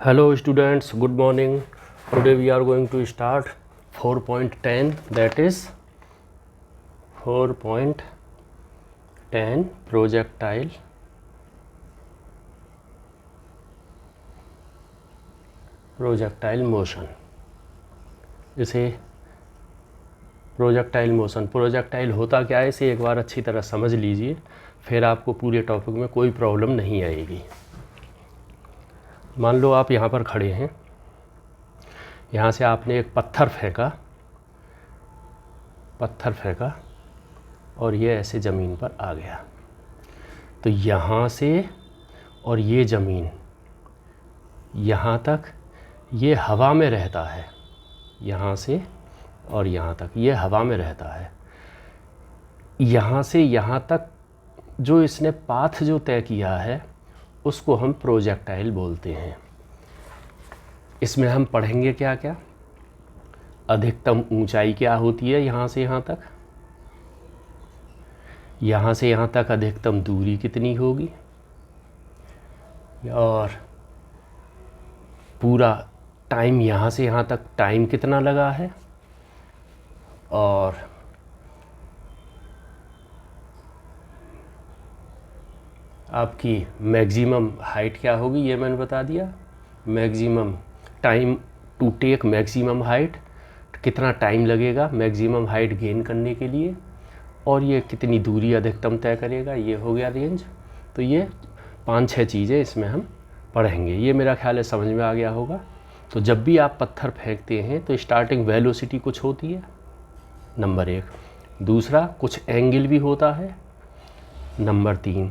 Hello students, good morning. Today we are going to start 4.10, that is 4.10 projectile motion. इसे projectile motion, projectile होता क्या है इसे एक बार अच्छी तरह समझ लीजिए, फिर आपको पूरे टॉपिक में कोई प्रॉब्लम नहीं आएगी। मान लो आप यहाँ पर खड़े हैं, यहाँ से आपने एक पत्थर फेंका और ये ऐसे ज़मीन पर आ गया। तो यहाँ से और ये ज़मीन यहाँ तक ये हवा में रहता है, यहाँ से और यहाँ तक ये हवा में रहता है। यहाँ से यहाँ तक जो इसने पाथ जो तय किया है उसको हम प्रोजेक्टाइल बोलते हैं। इसमें हम पढ़ेंगे क्या क्या, अधिकतम ऊंचाई क्या होती है यहाँ से यहाँ तक, यहाँ से यहाँ तक अधिकतम दूरी कितनी होगी, और पूरा टाइम यहाँ से यहाँ तक टाइम कितना लगा है, और आपकी मैक्सिमम हाइट क्या होगी ये मैंने बता दिया। Maximum time to take maximum height, कितना टाइम लगेगा मैक्सिमम हाइट गेन करने के लिए, और ये कितनी दूरी अधिकतम तय करेगा, ये हो गया रेंज। तो ये 5-6 चीज़ें इसमें हम पढ़ेंगे। ये मेरा ख्याल है समझ में आ गया होगा। तो जब भी आप पत्थर फेंकते हैं तो स्टार्टिंग वेलोसिटी कुछ होती है, नंबर 1। दूसरा, कुछ एंगल भी होता है, नंबर 3।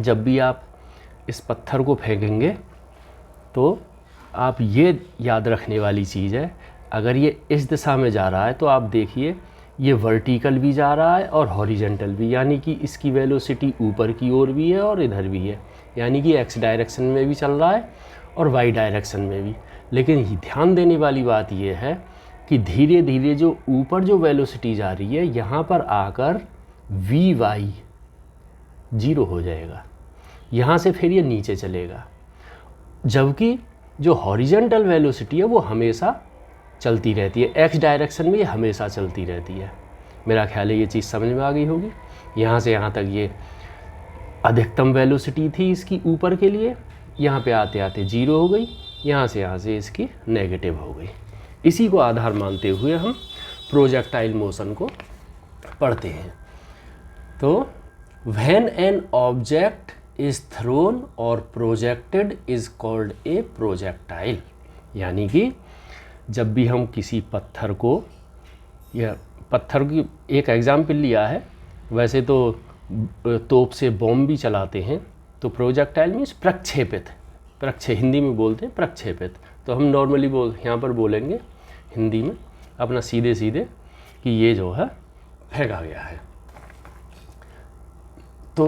जब भी आप इस पत्थर को फेंकेंगे तो आप ये याद रखने वाली चीज़ है, अगर ये इस दिशा में जा रहा है तो आप देखिए ये वर्टिकल भी जा रहा है और हॉरिजॉन्टल भी, यानी कि इसकी वेलोसिटी ऊपर की ओर भी है और इधर भी है, यानी कि एक्स डायरेक्शन में भी चल रहा है और वाई डायरेक्शन में भी। लेकिन ध्यान देने वाली बात यह है कि धीरे धीरे जो ऊपर जो वेलोसिटी जा रही है यहाँ पर आकर वी वाई 0 हो जाएगा, यहाँ से फिर ये नीचे चलेगा, जबकि जो हॉरिजॉन्टल वेलोसिटी है वो हमेशा चलती रहती है, एक्स डायरेक्शन में ये हमेशा चलती रहती है। मेरा ख्याल है ये चीज़ समझ में आ गई होगी। यहाँ से यहाँ तक ये अधिकतम वेलोसिटी थी इसकी ऊपर के लिए, यहाँ पे आते आते 0 हो गई, यहाँ से इसकी नेगेटिव हो गई। इसी को आधार मानते हुए हम प्रोजेक्टाइल मोशन को पढ़ते हैं। तो when an object is thrown or projected is called a projectile, यानी कि जब भी हम किसी पत्थर को, या पत्थर की एक एग्जाम्पल लिया है, वैसे तो तोप से बॉम्ब भी चलाते हैं, तो प्रोजेक्टाइल मीन्स प्रक्षेपित, हिंदी में बोलते हैं प्रक्षेपित। तो हम नॉर्मली यहाँ पर बोलेंगे हिंदी में अपना सीधे सीधे कि ये जो है फेंका गया है। तो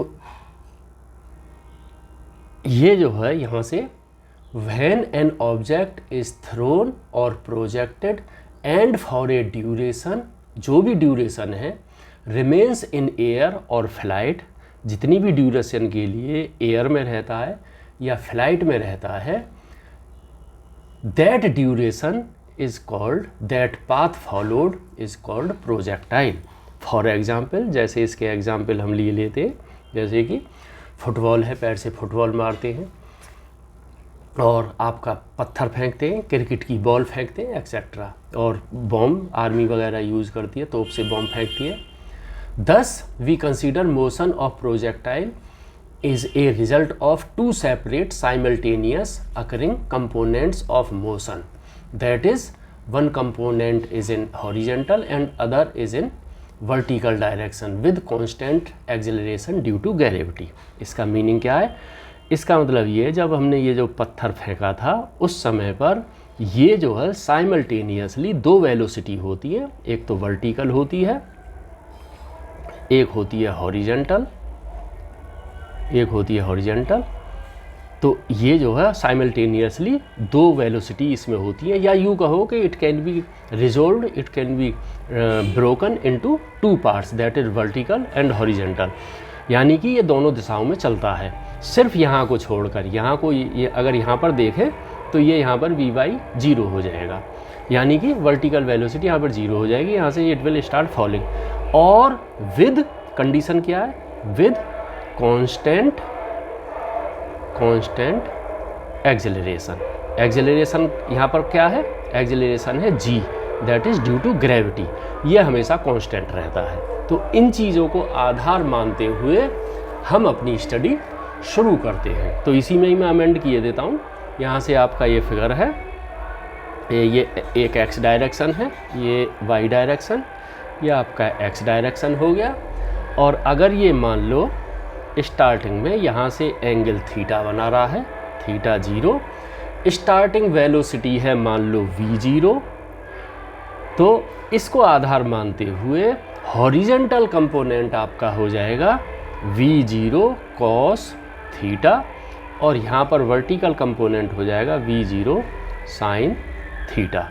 ये जो है यहाँ से when an object is thrown or projected and for a duration, जो भी ड्यूरेशन है, remains in air or flight, जितनी भी ड्यूरेशन के लिए एयर में रहता है या फ्लाइट में रहता है, that duration is called, that path followed is called projectile. For example, जैसे इसके एग्जाम्पल हम लिए लेते हैं, जैसे कि फुटबॉल है, पैर से फुटबॉल मारते हैं, और आपका पत्थर फेंकते हैं, क्रिकेट की बॉल फेंकते हैं एक्सेट्रा, और बॉम्ब आर्मी वगैरह यूज़ करती है, तोप से बॉम्ब फेंकती है। Thus, we consider motion of projectile is a result of two separate simultaneous occurring components of motion. That is, one component is in horizontal and other is in vertical direction with constant acceleration due to gravity. इसका meaning क्या है? इसका मतलब ये, जब हमने ये जो पत्थर फेंका था उस समय पर ये जो है साइमल्टेनियसली 2 वेलोसिटी होती है, एक तो वर्टिकल होती है, एक होती है हॉरिजॉन्टल, तो ये जो है साइमल्टेनियसली 2 वेलोसिटी इसमें होती है, या यूँ कहो कि it can be resolved, it can be broken into 2 parts, that is vertical and horizontal. यानी कि ये दोनों दिशाओं में चलता है, सिर्फ यहाँ को छोड़कर। यहाँ को ये अगर यहाँ पर देखें तो ये यहाँ पर वी वाई 0 हो जाएगा, यानी कि वर्टिकल वेलोसिटी यहाँ पर 0 हो जाएगी। यहाँ से इट विल स्टार्ट फॉलिंग। और विद कंडीशन क्या है, विद कांस्टेंट एक्सेलरेशन। एक्सेलरेशन यहाँ पर क्या है, एक्सेलरेशन है g, that is due to gravity. ये हमेशा कांस्टेंट रहता है। तो इन चीज़ों को आधार मानते हुए हम अपनी स्टडी शुरू करते हैं। तो इसी में ही मैं अमेंड किए देता हूँ। यहाँ से आपका ये फिगर है, ये एक x डायरेक्शन है, ये y डायरेक्शन, ये आपका x डायरेक्शन हो गया। और अगर ये मान लो स्टार्टिंग में यहाँ से एंगल थीटा बना रहा है, थीटा 0, स्टार्टिंग वेलोसिटी है मान लो v0, तो इसको आधार मानते हुए हॉरिजेंटल कंपोनेंट आपका हो जाएगा v0 cos थीटा, और यहाँ पर वर्टिकल कंपोनेंट हो जाएगा v0 sin theta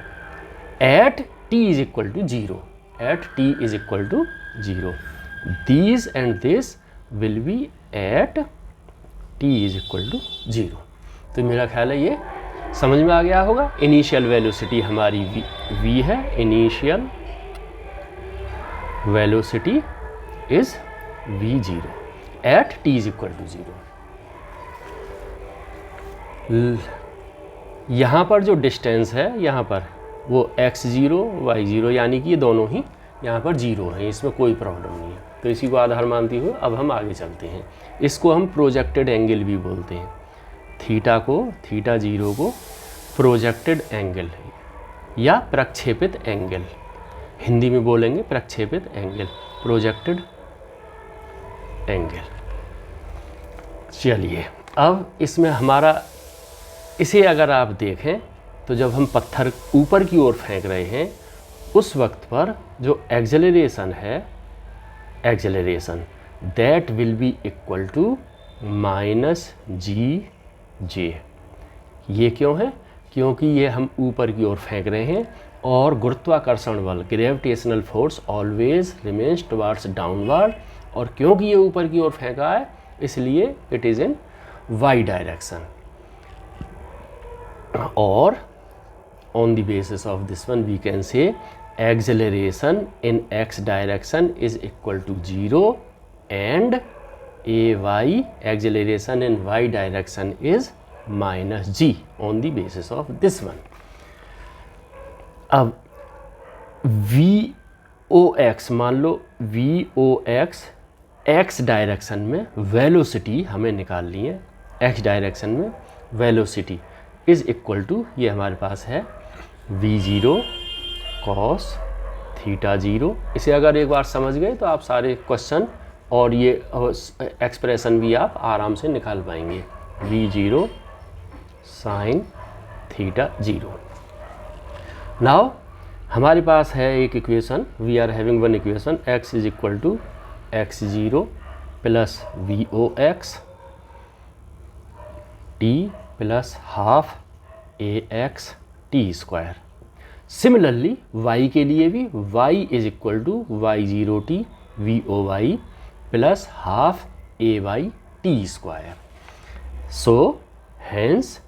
at t is equal to 0, at t is equal to 0। These and this will be at t is equal to 0। तो मेरा ख्याल है ये समझ में आ गया होगा। इनिशियल वेलोसिटी हमारी v है, initial velocity is v0 at t is equal to 0। यहाँ पर जो डिस्टेंस है यहाँ पर वो x0 y0, यानी कि ये दोनों ही यहाँ पर 0 हैं, इसमें कोई प्रॉब्लम नहीं है। तो इसी को आधार मानते हुए अब हम आगे चलते हैं। इसको हम प्रोजेक्टेड एंगल भी बोलते हैं। थीटा 0 को प्रोजेक्टेड एंगल या प्रक्षेपित एंगल, हिंदी में बोलेंगे प्रक्षेपित एंगल, प्रोजेक्टेड एंगल। चलिए अब इसमें हमारा, इसे अगर आप देखें तो जब हम पत्थर ऊपर की ओर फेंक रहे हैं उस वक्त पर जो एक्सेलरेशन है, acceleration that will be equal to -gj। ये क्यों है, क्योंकि ये हम ऊपर की ओर फेंक रहे हैं और गुरुत्वाकर्षण बल, gravitational force always remains towards downward, और क्योंकि ये ऊपर की ओर फेंका है इसलिए it is in y direction. और on the basis of this one we can say acceleration in x direction is equal to 0 and ay acceleration in y direction is -g on the basis of this one। अब vox मान लो, vox x direction में velocity हमें निकालनी है, x direction में velocity is equal to, ये हमारे पास है v0 cos थीटा 0। इसे अगर एक बार समझ गए तो आप सारे क्वेश्चन और ये एक्सप्रेशन भी आप आराम से निकाल पाएंगे। v0 sin theta 0। नाउ हमारे पास है एक equation, we are having one equation, x is equal to x0 plus vox t प्लस half ax t square. Similarly y के लिए भी y is equal to y0 t voy plus half ay t square. So hence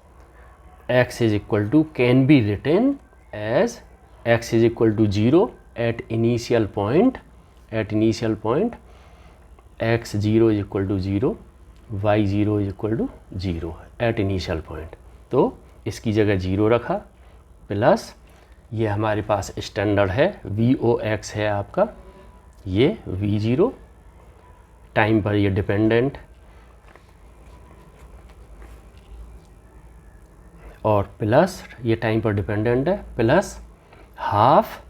x is equal to can be written as x is equal to 0 at initial point, at initial point x0 is equal to 0, y0 is equal to 0 at initial point. तो इसकी जगह 0 रखा, plus ये हमारे पास standard है vox है आपका, ये v0 टाइम पर ये डिपेंडेंट, और प्लस ये टाइम पर डिपेंडेंट है, plus half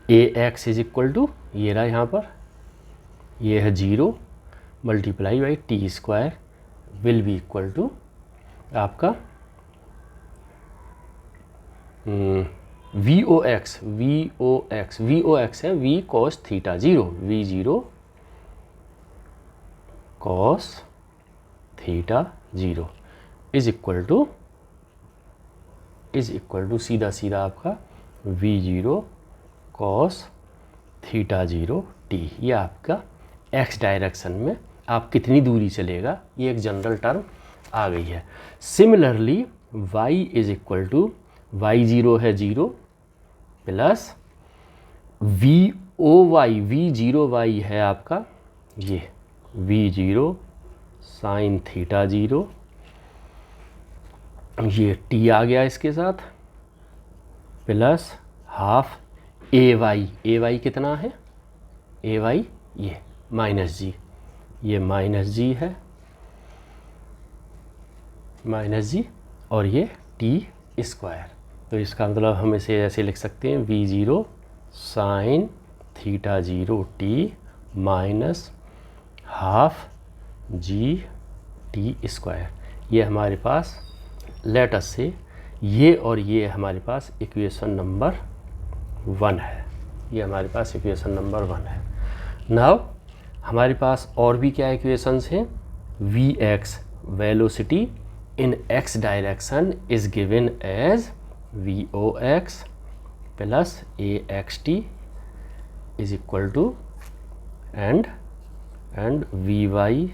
ax is equal to, ये रहा यहाँ पर, ये है 0 multiply by T square will be equal to आपका vox है v cos theta 0, v0 cos theta 0 is equal to सीधा सीधा आपका v0 cos थीटा 0 t। ये आपका x डायरेक्शन में आप कितनी दूरी चलेगा, ये एक जनरल टर्म आ गई है। Similarly y is equal to y0 है 0 प्लस VOY V0y है आपका ये V0 साइन थीटा 0, ये t आ गया इसके साथ, प्लस हाफ AY कितना है, AY ये माइनस जी, ये माइनस जी है, माइनस जी, और ये t स्क्वायर। तो इसका मतलब हम इसे ऐसे लिख सकते हैं V0 sine theta 0 t minus half G T square. ये हमारे पास लेट अस से ये और ये हमारे पास इक्वेशन नंबर 1 है, ये हमारे पास इक्वेशन नंबर 1 है। नाउ हमारे पास और भी क्या इक्वेशंस हैं, Vx velocity in x direction is given as Vox plus AXT is equal to and Vy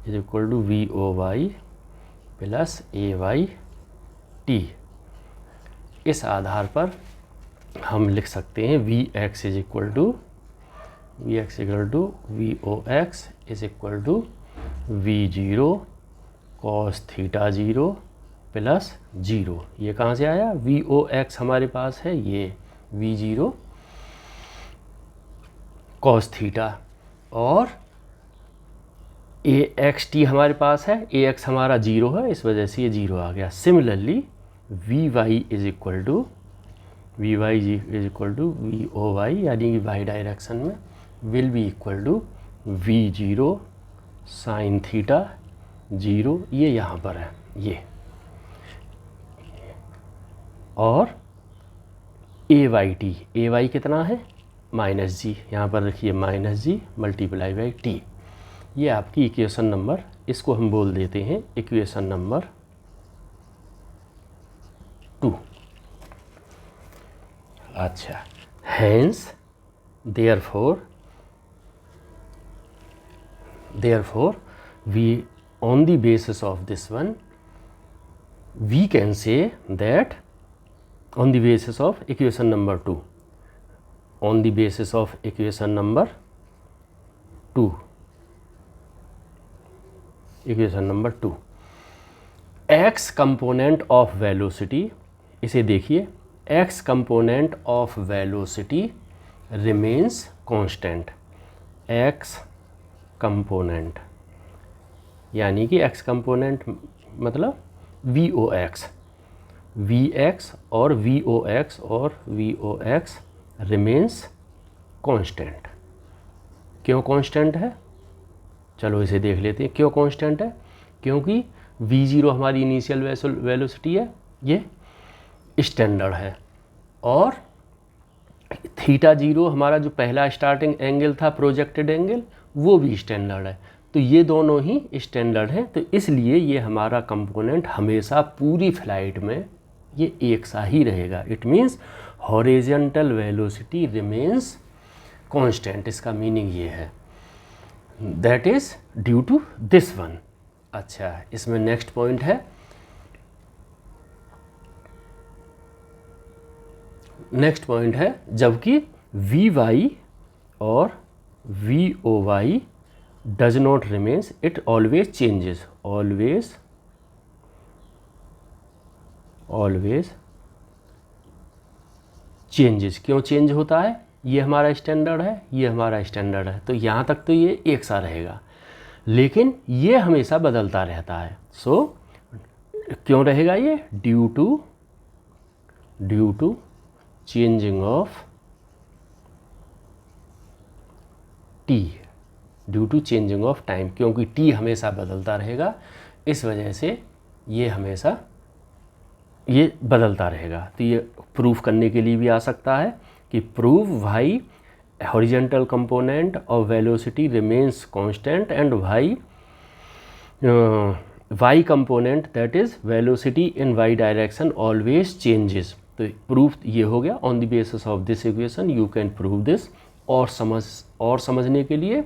is equal to Voy plus AYT। इस आधार पर हम लिख सकते हैं Vx is equal to Vox is equal to V0 cos theta 0 plus 0। ये कहाँ से आया, Vox हमारे पास है ये V0 कॉस थीटा, और AXT हमारे पास है, AX हमारा 0 है, इस वजह से ये 0 आ गया। Similarly Vy is equal to Voy यानी कि y डायरेक्शन में will be equal to V0 sine theta 0, ये यहाँ पर है ये, और AY कितना है माइनस जी, यहाँ पर रखिए minus G multiply by T. ये आपकी इक्वेशन नंबर, इसको हम बोल देते हैं इक्वेशन नंबर 2। अच्छा, hence therefore we on the basis of this one we can say that on the basis of equation number 2, on the basis of equation number 2, equation number 2, x component of velocity, इसे देखिए x component of velocity remains constant, x component यानी कि x component मतलब Vx और Vox remains constant. क्यों constant है, चलो इसे देख लेते हैं क्यों कांस्टेंट है। क्योंकि V0 हमारी इनिशियल वेलोसिटी है, ये स्टैंडर्ड है, और थीटा 0 हमारा जो पहला स्टार्टिंग एंगल था प्रोजेक्टेड एंगल, वो भी स्टैंडर्ड है। तो ये दोनों ही स्टैंडर्ड हैं, तो इसलिए ये हमारा कंपोनेंट हमेशा पूरी फ्लाइट में ये एक सा ही रहेगा। It means horizontal velocity remains constant, इसका मीनिंग ये है, that is due to this one. अच्छा, इसमें नेक्स्ट पॉइंट है, जबकि Vy और Voy does not remains, it always changes, always changes। क्यों चेंज होता है, ये हमारा स्टैंडर्ड है, ये हमारा स्टैंडर्ड है, तो यहाँ तक तो ये एक सा रहेगा, लेकिन ये हमेशा बदलता रहता है। सो क्यों रहेगा ये, due to changing of T, due to changing of time, क्योंकि टी हमेशा बदलता रहेगा, इस वजह से ये हमेशा ये बदलता रहेगा। तो ये प्रूफ करने के लिए भी आ सकता है कि prove why horizontal component of velocity remains constant and Y component that is velocity in Y direction always changes. तो प्रूफ ये हो गया, on the basis of this equation you can prove this. और समझने के लिए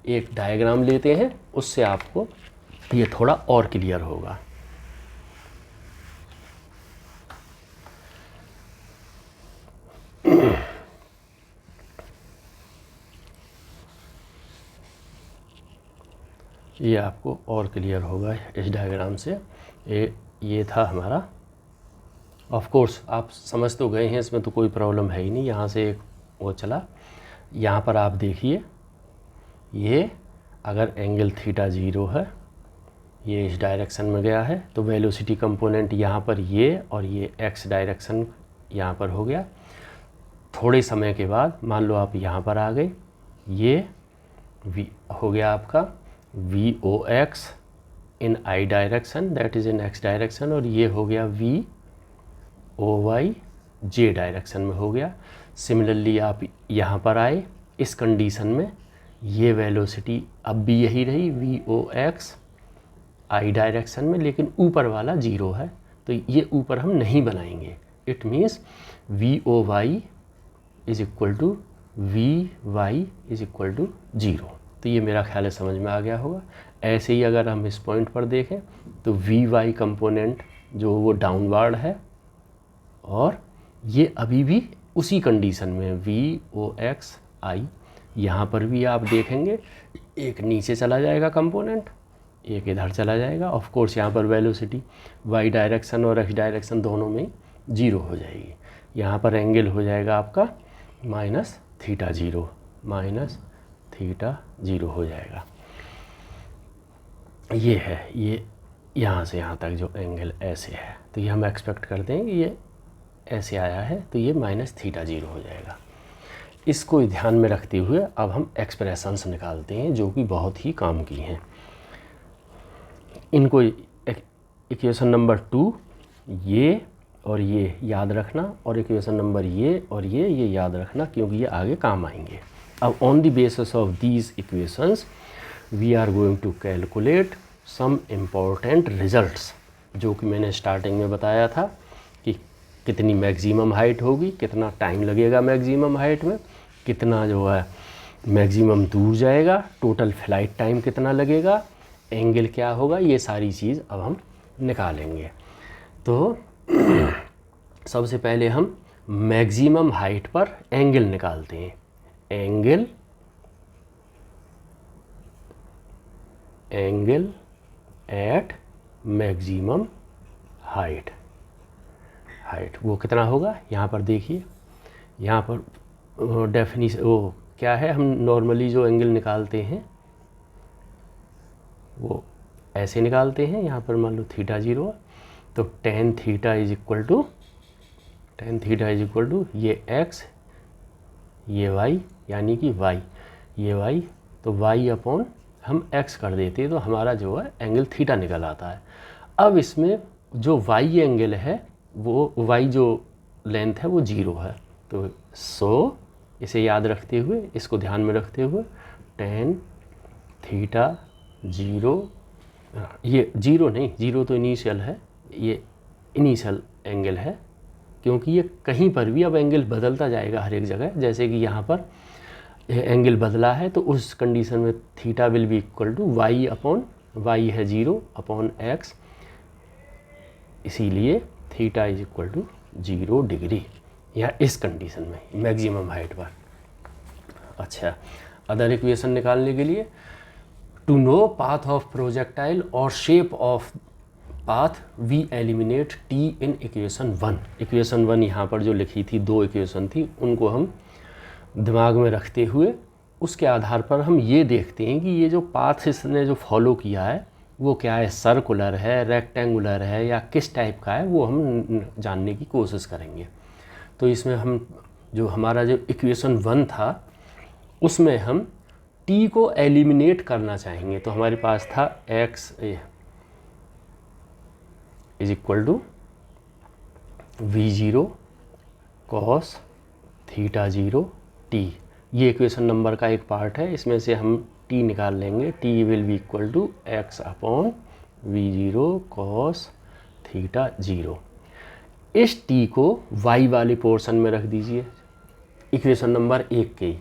एक डायग्राम लेते हैं, उससे आपको ये थोड़ा और क्लियर होगा। ये आपको और क्लियर होगा इस डायग्राम से। ये था हमारा। ऑफ कोर्स आप समझ तो गए हैं, इसमें तो कोई प्रॉब्लम है ही नहीं। यहाँ से एक वो चला, यहाँ पर आप देखिए, ये अगर एंगल थीटा 0 है, ये इस डायरेक्शन में गया है, तो वेलोसिटी कंपोनेंट यहाँ पर ये और ये एक्स डायरेक्शन यहाँ पर हो गया। थोड़े समय के बाद मान लो आप यहाँ पर आ गए, ये v हो गया आपका V O X in I direction, that is in X direction, और ये हो गया V O Y J direction में हो गया। सिमिलरली आप यहाँ पर आए, इस कंडीशन में ये वेलोसिटी अब भी यही रही we O x I direction में, लेकिन ऊपर वाला 0 है, तो ये ऊपर हम नहीं बनाएंगे। It means V O Y is equal to V Y is equal to 0। तो ये मेरा ख्याल है समझ में आ गया होगा। ऐसे ही अगर हम इस पॉइंट पर देखें तो वी वाई कंपोनेंट जो वो डाउनवर्ड है, और ये अभी भी उसी कंडीशन में वी ओ एक्स आई। यहाँ पर भी आप देखेंगे एक नीचे चला जाएगा कंपोनेंट, एक इधर चला जाएगा। ऑफ कोर्स यहाँ पर वेलोसिटी वाई डायरेक्शन और एक्स डायरेक्शन दोनों में 0 हो जाएगी। यहाँ पर एंगल हो जाएगा आपका माइनस थीटा 0, माइनस थीटा 0 हो जाएगा। ये है, ये यहाँ से यहाँ तक जो एंगल ऐसे है, तो ये हम एक्सपेक्ट करते हैं कि ये ऐसे आया है, तो ये माइनस थीटा 0 हो जाएगा। इसको ध्यान में रखते हुए अब हम एक्सप्रेशंस निकालते हैं जो कि बहुत ही काम की हैं। इनको इक्वेशन नंबर 2 ये और ये याद रखना, और इक्वेशन नंबर ये और ये याद रखना, क्योंकि ये आगे काम आएंगे। अब on the basis of these equations we are going to calculate some important results, जो कि मैंने स्टार्टिंग में बताया था कि कितनी मैक्सिमम हाइट होगी, कितना टाइम लगेगा मैक्सिमम हाइट में, कितना जो है मैक्सिमम दूर जाएगा, टोटल फ्लाइट टाइम कितना लगेगा, एंगल क्या होगा, ये सारी चीज़ अब हम निकालेंगे। तो सबसे पहले हम मैक्सिमम हाइट पर एंगल निकालते हैं। एंगल एट मैक्सिमम हाइट वो कितना होगा, यहाँ पर देखिए, यहाँ पर डेफिनेशन वो क्या है, हम नॉर्मली जो एंगल निकालते हैं वो ऐसे निकालते हैं। यहाँ पर मान लो थीटा 0, तो tan theta is equal to ये x ये y, यानी कि y ये y, तो y अपॉन हम x कर देते हैं, तो हमारा जो है एंगल थीटा निकल आता है। अब इसमें जो y एंगल है, वो y जो लेंथ है वो 0 है, तो सो इसे याद रखते हुए, इसको ध्यान में रखते हुए टेन थीटा 0, ये 0 नहीं, 0 तो इनिशियल है, ये इनिशियल एंगल है, क्योंकि ये कहीं पर भी अब एंगल बदलता जाएगा हर एक जगह। जैसे कि यहाँ पर एंगल बदला है, तो उस कंडीशन में theta will be equal to Y upon, Y है 0 अपॉन एक्स, इसीलिए theta is equal to 0 degree, या इस कंडीशन में मैक्सिमम हाइट पर। अच्छा, अदर इक्वेशन निकालने के लिए, to know path of projectile और shape of path we eliminate T in equation 1। Equation 1 यहाँ पर जो लिखी थी, 2 इक्वेशन थी, उनको हम दिमाग में रखते हुए उसके आधार पर हम ये देखते हैं कि ये जो पाथ इसने जो फॉलो किया है वो क्या है, सर्कुलर है, रेक्टेंगुलर है, या किस टाइप का है, वो हम जानने की कोशिश करेंगे। तो इसमें हम जो हमारा जो इक्वेशन 1 था उसमें हम टी को एलिमिनेट करना चाहेंगे, तो हमारे पास था x is equal to v0 cos theta 0 t। ये इक्वेशन नंबर का एक पार्ट है, इसमें से हम t निकाल लेंगे। t will be equal to x upon v0 cos theta 0। इस t को y वाले पोर्शन में रख दीजिए, इक्वेशन नंबर 1 के ही।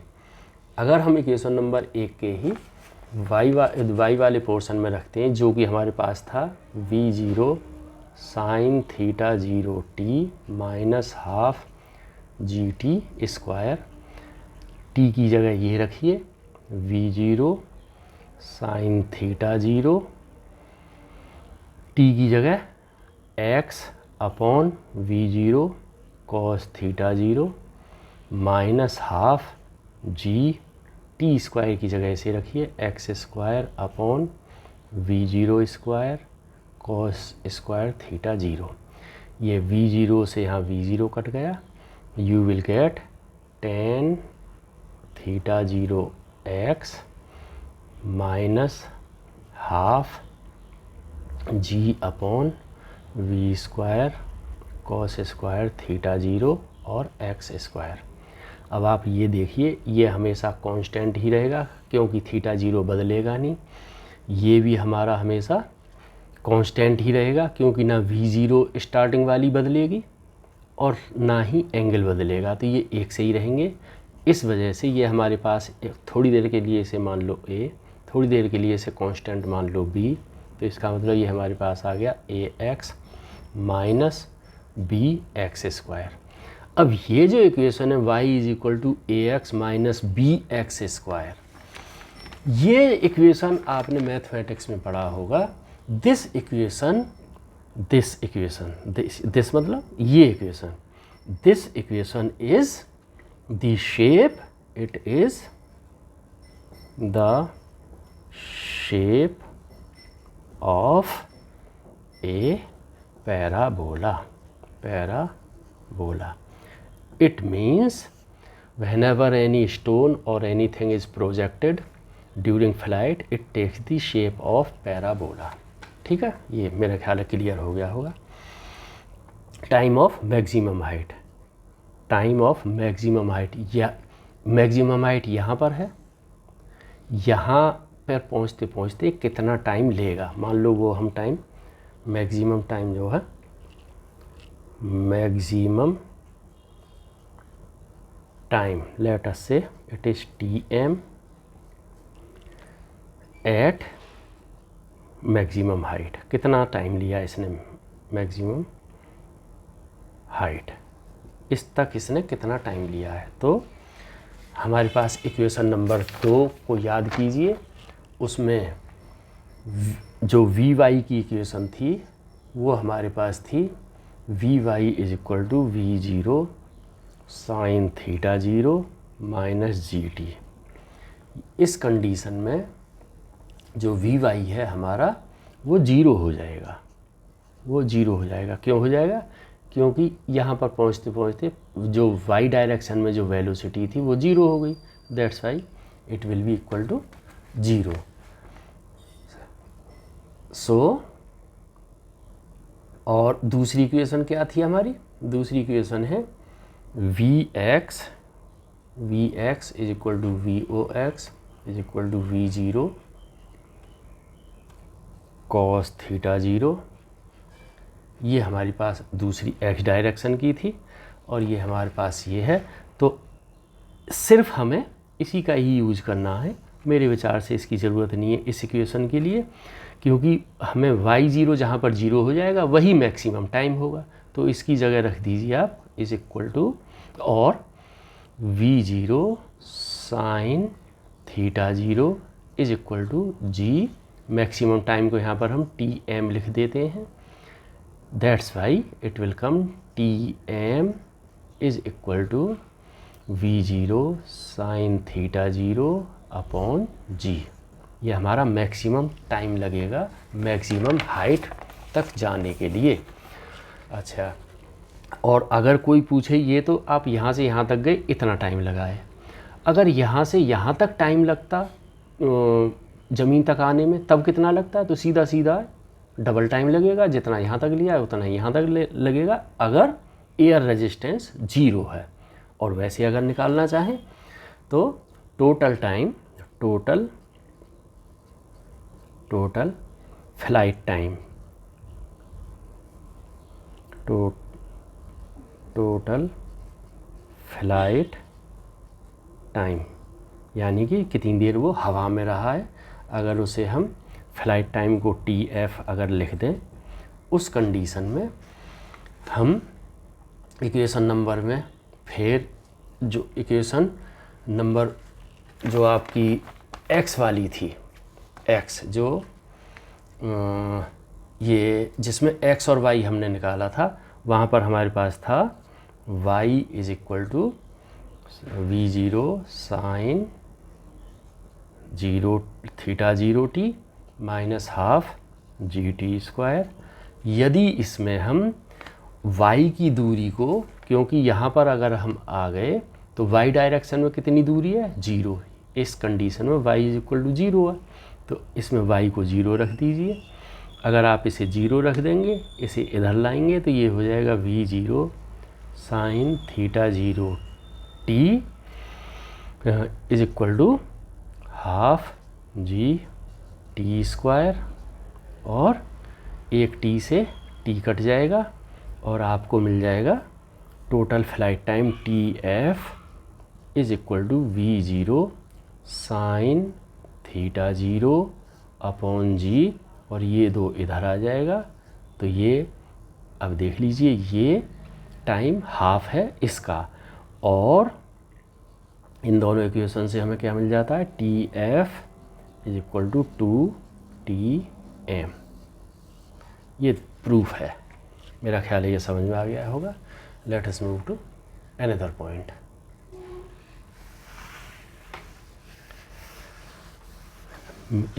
अगर हम इक्वेशन नंबर 1 के ही y वाले पोर्शन में रखते हैं, जो कि हमारे पास था v0 sine theta 0 t minus half G T square, T की जगह ये रखिए v0 साइन थीटा 0, टी की जगह x upon v0 cos theta 0 minus half G, T square की जगह ऐसे रखिए x square upon v0 square cos square theta 0। ये v0 से यहाँ v0 कट गया, you will get tan theta 0 x minus half G upon V square cos square theta 0 और x square. अब आप ये देखिए, ये हमेशा कांस्टेंट ही रहेगा क्योंकि थीटा 0 बदलेगा नहीं। ये भी हमारा हमेशा कांस्टेंट ही रहेगा क्योंकि ना v0 स्टार्टिंग वाली बदलेगी और ना ही एंगल बदलेगा, तो ये एक से ही रहेंगे। इस वजह से ये हमारे पास थोड़ी देर के लिए इसे मान लो a, थोड़ी देर के लिए इसे कांस्टेंट मान लो b, तो इसका मतलब ये हमारे पास आ गया ax minus B X square. अब ये जो इक्वेशन है y is equal to ax minus B X square, ये इक्वेशन आपने मैथमेटिक्स में पढ़ा होगा। दिस इक्वेशन मतलब ये equation, this equation is the shape, it is the shape of a parabola. It means whenever any stone or anything is projected during flight, it takes the shape of parabola. ठीक है, ये मेरा ख्याल है clear हो गया होगा। Time of maximum height, time of maximum height, या मैक्सिमम हाइट यहाँ पर है, यहाँ पर पहुँचते पहुँचते कितना टाइम लेगा, मान लो वो हम टाइम मैक्सिमम टाइम जो है, maximum time let us say it is tm at maximum height. कितना टाइम लिया इसने मैक्सिमम हाइट, इस तक इसने कितना टाइम लिया है। तो हमारे पास इक्वेशन नंबर 2 को याद कीजिए, उसमें जो वी वाई की इक्वेशन थी वो हमारे पास थी V Y is equal to v0 sine theta 0 minus G T. इस कंडीशन में जो वी वाई है हमारा वो ज़ीरो हो जाएगा, वो ज़ीरो हो जाएगा। क्यों हो जाएगा? क्योंकि यहाँ पर पहुँचते पहुँचते जो वाई डायरेक्शन में जो वेलोसिटी थी वो ज़ीरो हो गई, that's why it will be equal to zero. So और दूसरी इक्वेशन क्या थी हमारी? दूसरी इक्वेशन है V X is equal to V O X is equal to v0 cos theta 0। ये हमारे पास दूसरी एक्स डायरेक्शन की थी और ये हमारे पास ये है। तो सिर्फ हमें इसी का ही यूज करना है। मेरे विचार से इसकी ज़रूरत नहीं है इस इक्वेशन के लिए, क्योंकि हमें y0 जहाँ पर 0 हो जाएगा वही मैक्सिमम टाइम होगा। तो इसकी जगह रख दीजिए आप इज इक्वल टू और v0 sine theta 0 is equal to g। Maximum time को यहाँ पर हम tm लिख देते हैं, that's why it will come tm is equal to v0 sine theta 0 upon g। ये हमारा मैक्सिमम टाइम लगेगा मैक्सिमम हाइट तक जाने के लिए। अच्छा, और अगर कोई पूछे ये तो आप यहाँ से यहाँ तक गए इतना टाइम लगाए, अगर यहाँ से यहाँ तक टाइम लगता ज़मीन तक आने में तब कितना लगता है? तो सीधा सीधा डबल टाइम लगेगा, जितना यहाँ तक लिया है उतना यहाँ तक लगेगा अगर एयर रेजिस्टेंस 0 है। और वैसे अगर निकालना चाहें तो total time, total flight time, total flight time यानी कि कितनी देर वो हवा में रहा है। अगर उसे हम फ्लाइट टाइम को TF अगर लिख दें, उस कंडीशन में हम इक्वेशन नंबर में फिर जो इक्वेशन नंबर जो आपकी x वाली थी एक्स जो ये जिसमें एक्स और वाई हमने निकाला था, वहाँ पर हमारे पास था y is equal to v0 sine 0 theta 0t minus half GT²। यदि इसमें हम y की दूरी को, क्योंकि यहाँ पर अगर हम आ गए तो y डायरेक्शन में कितनी दूरी है, 0। इस कंडीशन में y इज इक्वल टू 0 है, तो इसमें y को 0 रख दीजिए। अगर आप इसे 0 रख देंगे, इसे इधर लाएंगे तो ये हो जाएगा v0 sine theta 0t is equal to half GT², और एक t से t कट जाएगा और आपको मिल जाएगा total flight time TF is equal to v0 sine theta 0 upon g, और ये दो इधर आ जाएगा। तो ये अब देख लीजिए, ये टाइम हाफ है इसका, और इन दोनों इक्वेशन से हमें क्या मिल जाता है, TF is equal to 2TM। ये प्रूफ है। मेरा ख्याल है ये समझ में आ गया होगा। Let us move to another point.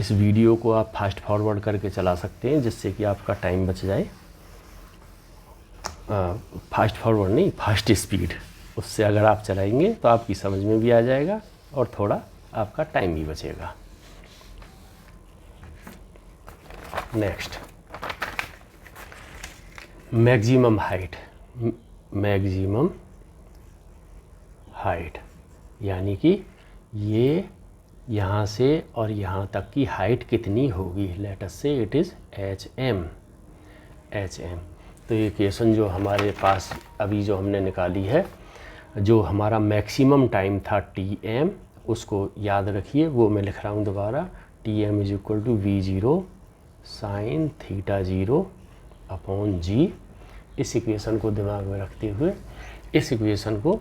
इस वीडियो को आप फास्ट फॉरवर्ड करके चला सकते हैं, जिससे कि आपका टाइम बच जाए। फास्ट फॉरवर्ड नहीं, फास्ट स्पीड, उससे अगर आप चलाएंगे तो आपकी समझ में भी आ जाएगा और थोड़ा आपका टाइम भी बचेगा। Next, maximum height. Maximum height यानी कि ये यहाँ से और यहाँ तक की हाइट कितनी होगी। Late us say it is HM। तो ये इक्वेशन जो हमारे पास अभी जो हमने निकाली है, जो हमारा मैक्सिमम टाइम था TM, उसको याद रखिए। वो मैं लिख रहा हूँ दोबारा, TM is equal to v0 sine theta 0 upon g। इस इक्वेशन को दिमाग में रखते हुए इस इक्वेशन को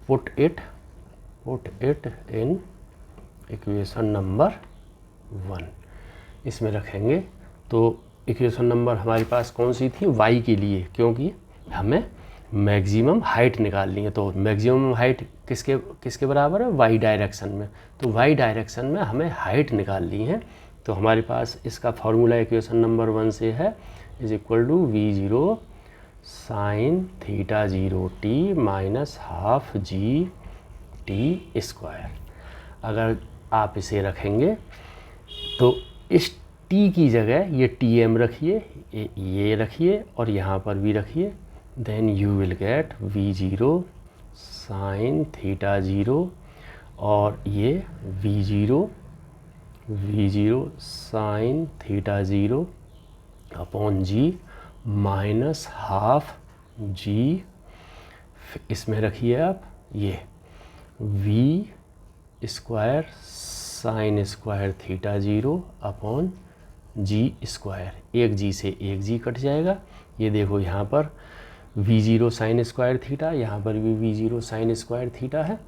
put it in equation number 1 इसमें रखेंगे। तो इक्वेशन नंबर हमारे पास कौन सी थी, y के लिए, क्योंकि हमें मैक्सिमम हाइट निकालनी है। तो मैक्सिमम हाइट किसके बराबर है, y डायरेक्शन में। तो y डायरेक्शन में हमें हाइट निकालनी है। तो हमारे पास इसका फॉर्मूला इक्वेशन नंबर 1 से है, is equal to v0 sine theta 0t minus half GT²। अगर आप इसे रखेंगे तो इस t की जगह ये TM रखिए, ये रखिए और यहाँ पर भी रखिए। Then you will get v0 sine theta 0 और ये v0 sine theta 0 upon g minus half g। इसमें रखिए आप ये v² sign square theta 0 upon g²। एक g से एक g कट जाएगा। ये देखो यहाँ पर v0 साइन स्क्वायर थीटा, यहाँ पर भी v0 साइन स्क्वायर थीटा है।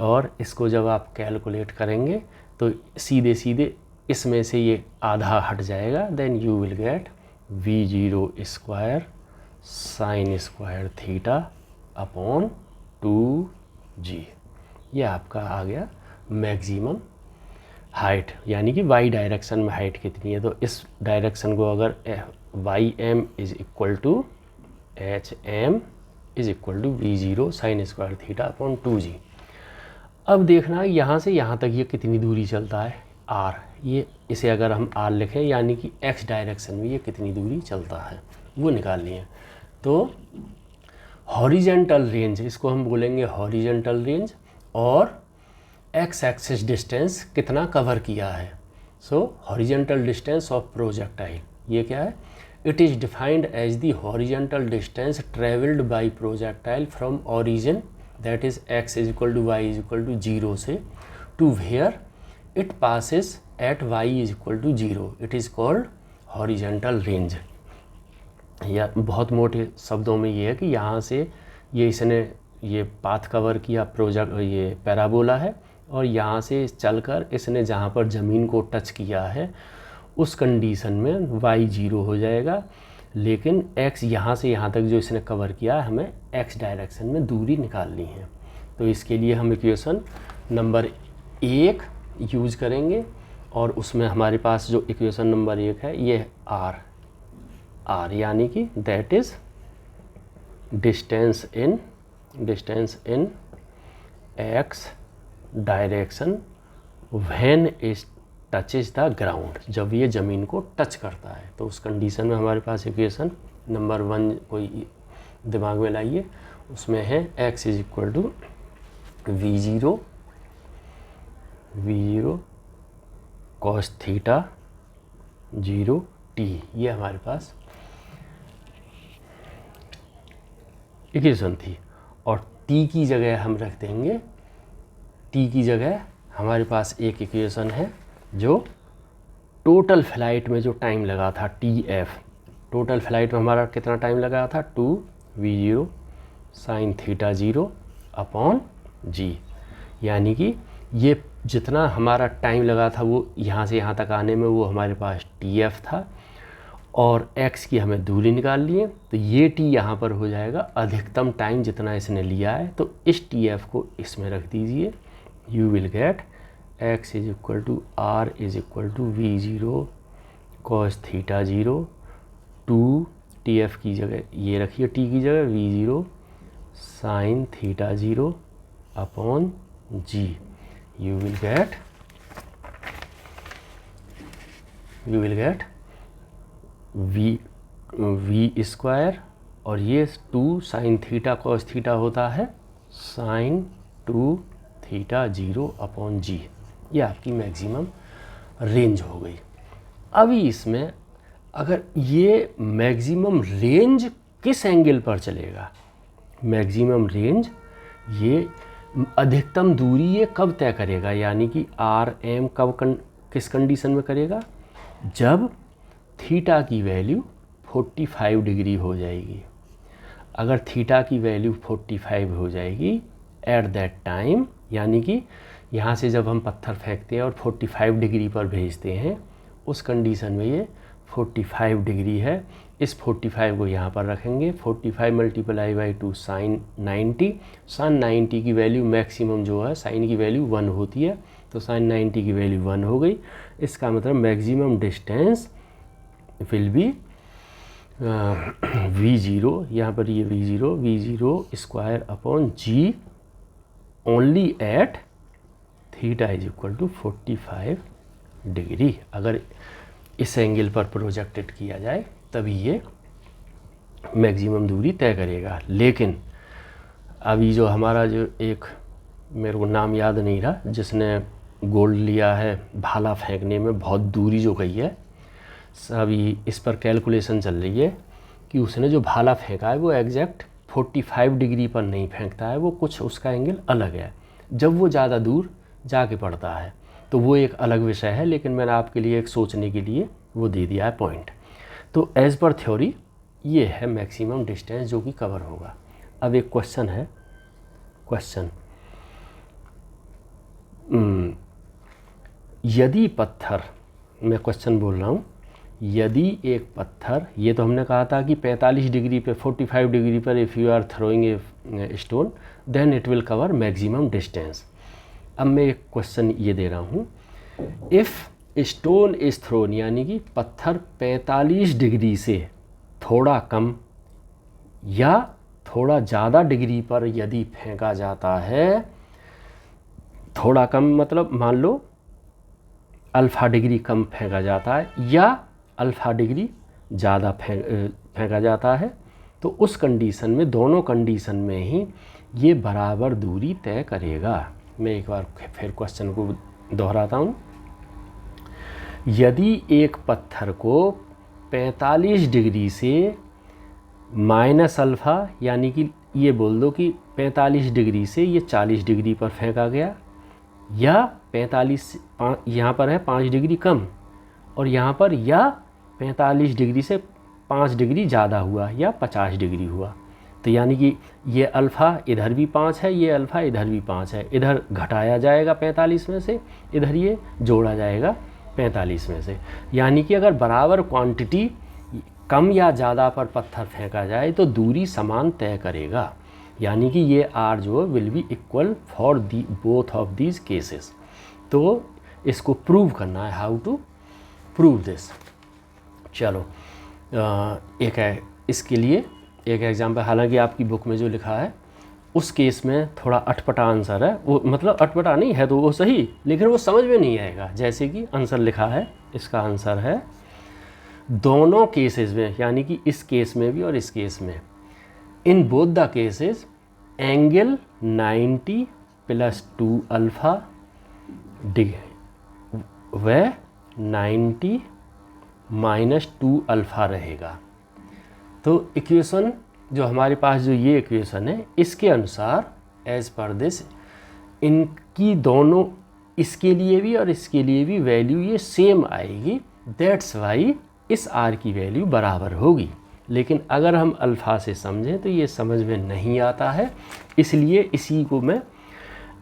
और इसको जब आप कैलकुलेट करेंगे तो सीधे सीधे इसमें से ये आधा हट जाएगा। Then you will get v0 square sine square theta upon 2g। ये आपका आ गया मैक्सिमम हाइट, यानी कि y डायरेक्शन में हाइट कितनी है। तो इस डायरेक्शन को अगर ym is equal to HM is equal to v0 sine square theta upon 2g। अब देखना यहाँ से यहाँ तक ये कितनी दूरी चलता है, r। ये इसे अगर हम r लिखें, यानी कि x डायरेक्शन में ये कितनी दूरी चलता है, वो निकालनी है। तो हॉरिजेंटल रेंज, इसको हम बोलेंगे हॉरिजेंटल रेंज, और एक्स एक्सिस डिस्टेंस कितना कवर किया है। So horizontal distance of projectile, ये क्या है, it is defined as the horizontal distance travelled by projectile from origin, that is x is equal to y is equal to 0 से to where it passes at y is equal to 0। It is called horizontal range. या बहुत मोटे शब्दों में ये है कि यहाँ से ये इसने ये पाथ कवर किया, प्रोजेक्ट ये पैराबोला है, और यहाँ से चलकर इसने जहाँ पर ज़मीन को टच किया है उस कंडीशन में y 0 हो जाएगा, लेकिन x यहाँ से यहाँ तक जो इसने कवर किया है हमें x डायरेक्शन में दूरी निकालनी है। तो इसके लिए हम इक्वेशन नंबर 1 यूज करेंगे और उसमें हमारे पास जो इक्वेशन नंबर 1 है ये r यानी कि that is distance in x direction when it touches the ground, जब ये ज़मीन को टच करता है। तो उस कंडीशन में हमारे पास इक्वेशन नंबर 1 कोई दिमाग में लाइए, उसमें है x is equal to v0 cos theta 0 t, ये हमारे पास इक्वेशन थी। और t की जगह हम रख देंगे, t की जगह हमारे पास एक इक्वेशन है जो टोटल फ्लाइट में जो टाइम लगा था tf, टोटल फ्लाइट में हमारा कितना टाइम लगा था 2v0 sin theta 0 upon g, यानी कि ये जितना हमारा टाइम लगा था वो यहाँ से यहाँ तक आने में वो हमारे पास tf था और x की हमें दूरी निकाल लिए। तो ये t यहाँ पर हो जाएगा अधिकतम टाइम जितना इसने लिया है, तो इस tf को इसमें रख दीजिए। You will get x is equal to r is equal to v0 cos theta 0 2 tf की जगह ये रखिए, t की जगह v0 sin theta 0 upon g। You will gate v square और ये 2 sin थीटा cos थीटा होता है sin 2 थीटा 0 अपॉन g। ये आपकी मैक्सिमम रेंज हो गई। अभी इसमें अगर ये मैक्सिमम रेंज किस एंगल पर चलेगा, मैक्सिमम रेंज ये अधिकतम दूरी ये कब तय करेगा, यानी कि आर एम कब किस कंडीशन में करेगा, जब थीटा की वैल्यू 45 डिग्री हो जाएगी। अगर थीटा की वैल्यू 45 हो जाएगी एट दैट टाइम, यानी कि यहाँ से जब हम पत्थर फेंकते हैं और 45 डिग्री पर भेजते हैं, उस कंडीशन में ये 45 डिग्री है। इस 45 को यहाँ पर रखेंगे, 45 मल्टीप्लाई बाई 2 साइन 90, साइन 90 की वैल्यू मैक्सिमम जो है साइन की वैल्यू 1 होती है, तो साइन 90 की वैल्यू 1 हो गई। इसका मतलब maximum distance will be v0, यहाँ पर ये v0 square upon g only at theta is equal to 45 degree. अगर इस एंगल पर प्रोजेक्टेड किया जाए तभी ये मैक्सिमम दूरी तय करेगा। लेकिन अभी जो हमारा जो एक मेरे को नाम याद नहीं रहा जिसने गोल्ड लिया है भाला फेंकने में, बहुत दूरी जो गई है, अभी इस पर कैलकुलेशन चल रही है कि उसने जो भाला फेंका है वो एग्जैक्ट 45 डिग्री पर नहीं फेंकता है, वो कुछ उसका एंगल अलग है। जब वो ज़्यादा दूर जाके पड़ता है तो वो एक अलग विषय है, लेकिन मैंने आपके लिए एक सोचने के लिए वो दे दिया है पॉइंट। तो एज़ पर थ्योरी ये है मैक्सिमम डिस्टेंस जो कि कवर होगा। अब एक क्वेश्चन है, यदि पत्थर, मैं क्वेश्चन बोल रहा हूँ, यदि एक पत्थर, ये तो हमने कहा था कि 45 डिग्री पे 45 डिग्री पर if you are throwing a stone then it will cover maximum distance. अब मैं एक क्वेश्चन ये दे रहा हूँ, इफ़ स्टोन इज़ थ्रोन, यानी कि पत्थर 45 डिग्री से थोड़ा कम या थोड़ा ज़्यादा डिग्री पर यदि फेंका जाता है, थोड़ा कम मतलब मान लो अल्फ़ा डिग्री कम फेंका जाता है या अल्फ़ा डिग्री ज़्यादा फेंका जाता है, तो उस कंडीशन में, दोनों कंडीशन में ही ये बराबर दूरी तय करेगा। मैं एक बार फिर क्वेश्चन को दोहराता हूँ। यदि एक पत्थर को 45 डिग्री से माइनस अल्फ़ा, यानी कि ये बोल दो कि 45 डिग्री से ये 40 डिग्री पर फेंका गया, या 45 यहाँ पर है 5 डिग्री कम और यहाँ पर या 45 डिग्री से 5 डिग्री ज़्यादा हुआ या 50 डिग्री हुआ, तो तो यानी कि ये अल्फ़ा इधर भी 5 है, ये अल्फ़ा इधर भी 5 है, इधर घटाया जाएगा 45 में से, इधर ये जोड़ा जाएगा 45 में से। यानी कि अगर बराबर क्वांटिटी कम या ज़्यादा पर पत्थर फेंका जाए तो दूरी समान तय करेगा। यानी कि ये आर जो will be equal for the both of these cases. तो इसको प्रूव करना है, हाउ टू प्रूव दिस। चलो एक है इसके लिए एक एग्जाम्पल, हालांकि आपकी बुक में जो लिखा है उस केस में थोड़ा अटपटा आंसर है, वो मतलब अटपटा नहीं है तो वो सही, लेकिन वो समझ में नहीं आएगा। जैसे कि आंसर लिखा है, इसका आंसर है दोनों केसेस में, यानी कि इस केस में भी और इस केस में, in both the cases angle 90 + 2 alpha व 90 - 2 अल्फ़ा रहेगा। तो इक्वेशन जो हमारे पास जो ये इक्वेशन है, इसके अनुसार एज पर दिस इनकी दोनों, इसके लिए भी और इसके लिए भी वैल्यू ये सेम आएगी। दैट्स वाई इस आर की वैल्यू बराबर होगी। लेकिन अगर हम अल्फ़ा से समझें तो ये समझ में नहीं आता है, इसलिए इसी को मैं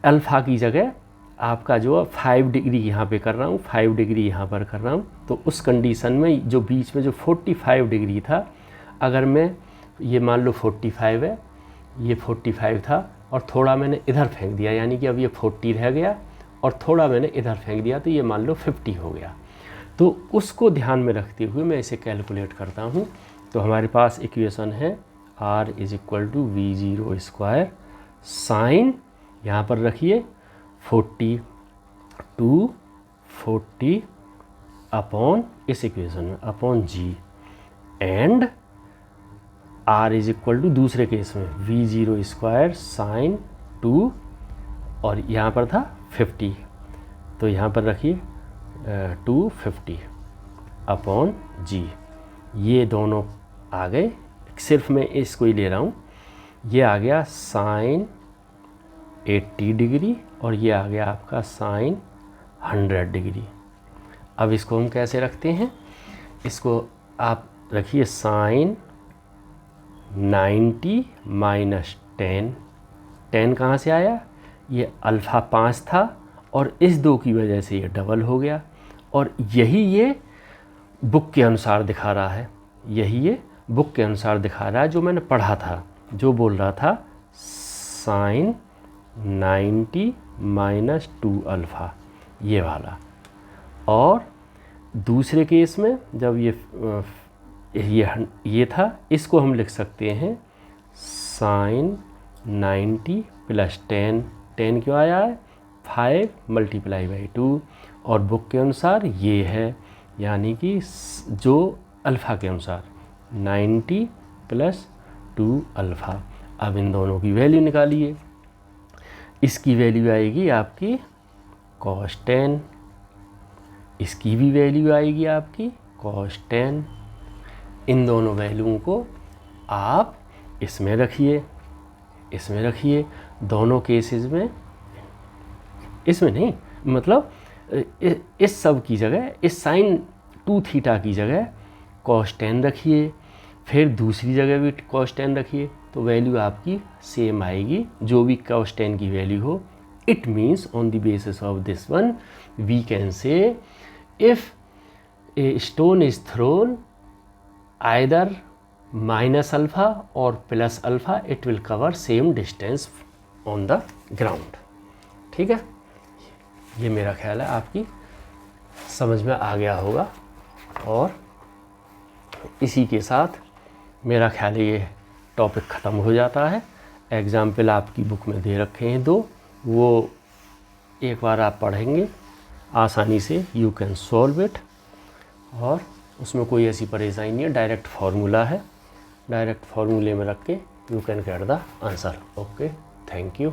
अल्फ़ा की जगह आपका जो 5 डिग्री यहाँ पे कर रहा हूँ, 5 डिग्री यहाँ पर कर रहा हूँ। तो उस कंडीशन में जो बीच में जो 45 डिग्री था, अगर मैं ये मान लो 45 है, ये 45 था और थोड़ा मैंने इधर फेंक दिया, यानी कि अब ये 40 रह गया और थोड़ा मैंने इधर फेंक दिया तो ये मान लो 50 हो गया। तो उसको ध्यान में रखते हुए मैं इसे कैलकुलेट करता हूँ। तो हमारे पास इक्वेशन है R = V0² साइन, यहाँ पर रखिए 40 अपॉन इस इक्वेशन में अपॉन G, एंड R = दूसरे केस में V0² साइन 2 और यहाँ पर था 50, तो यहाँ पर रखिए 250 अपॉन G। ये दोनों आ गए, सिर्फ मैं इसको ही ले रहा हूँ। ये आ गया साइन 80 डिग्री और ये आ गया आपका साइन 100 डिग्री। अब इसको हम कैसे रखते हैं, इसको आप रखिए साइन 90 - 10। 10 कहाँ से आया, ये अल्फ़ा 5 था और इस 2 की वजह से ये डबल हो गया, और यही ये बुक के अनुसार दिखा रहा है, यही ये बुक के अनुसार दिखा रहा है जो मैंने पढ़ा था, जो बोल रहा था साइन 90 - 2 अल्फ़ा, ये वाला। और दूसरे केस में जब ये था, इसको हम लिख सकते हैं साइन 90 + 10। 10 क्यों आया है, 5 × 2, और बुक के अनुसार ये है, यानी कि जो अल्फ़ा के अनुसार 90 + 2 अल्फ़ा। अब इन दोनों की वैल्यू निकालिए, इसकी वैल्यू आएगी आपकी cos 10, इसकी भी वैल्यू आएगी आपकी cos 10। इन दोनों वैल्यूओं को आप इसमें रखिए, इसमें रखिए, दोनों केसेस में, इसमें नहीं, मतलब इस सब की जगह, इस साइन 2 थीटा की जगह cos 10 रखिए, फिर दूसरी जगह भी cos 10 रखिए, तो वैल्यू आपकी सेम आएगी, जो भी cos 10 की वैल्यू हो। It means on the basis of this one we can say if a stone is thrown either -alpha or +alpha, it will cover same distance on the ground. ठीक है, ये मेरा ख्याल है आपकी समझ में आ गया होगा। और इसी के साथ मेरा ख्याल है ये टॉपिक ख़त्म हो जाता है। एग्ज़ाम्पल आपकी बुक में दे रखे हैं 2, वो एक बार आप पढ़ेंगे आसानी से, यू कैन सॉल्व इट, और उसमें कोई ऐसी परेशानी नहीं है, डायरेक्ट फार्मूला है, डायरेक्ट फार्मूले में रख के you can get the answer. Okay, thank you.